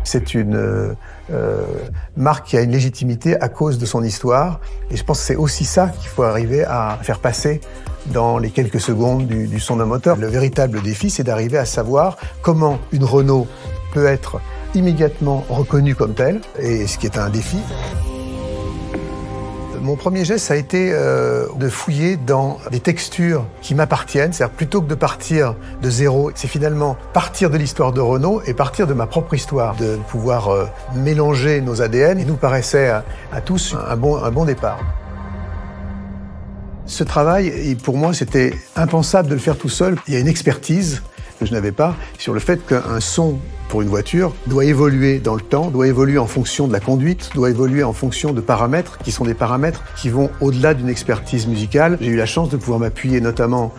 C'est une marque qui a une légitimité à cause de son histoire. Et je pense que c'est aussi ça qu'il faut arriver à faire passer dans les quelques secondes du son d'un moteur. Le véritable défi, c'est d'arriver à savoir comment une Renault peut être immédiatement reconnue comme telle, et ce qui est un défi. Mon premier geste, ça a été de fouiller dans des textures qui m'appartiennent. C'est-à-dire, plutôt que de partir de zéro, c'est finalement partir de l'histoire de Renault et partir de ma propre histoire, de pouvoir mélanger nos ADN. Il nous paraissait à tous un bon départ. Ce travail, et pour moi, c'était impensable de le faire tout seul. Il y a une expertise que je n'avais pas sur le fait qu'un son pour une voiture doit évoluer dans le temps, doit évoluer en fonction de la conduite, doit évoluer en fonction de paramètres qui sont des paramètres qui vont au-delà d'une expertise musicale. J'ai eu la chance de pouvoir m'appuyer notamment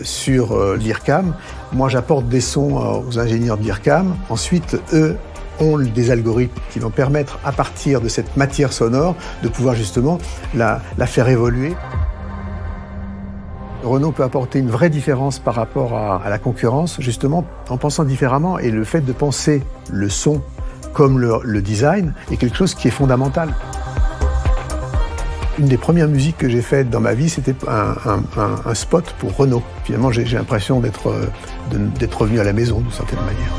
sur l'IRCAM. Moi, j'apporte des sons aux ingénieurs de l'IRCAM. Ensuite, eux ont des algorithmes qui vont permettre, à partir de cette matière sonore, de pouvoir justement la faire évoluer. Renault peut apporter une vraie différence par rapport à la concurrence, justement en pensant différemment. Et le fait de penser le son comme le design est quelque chose qui est fondamental. Une des premières musiques que j'ai faites dans ma vie, c'était un spot pour Renault. Finalement, j'ai l'impression d'être revenu à la maison d'une certaine manière.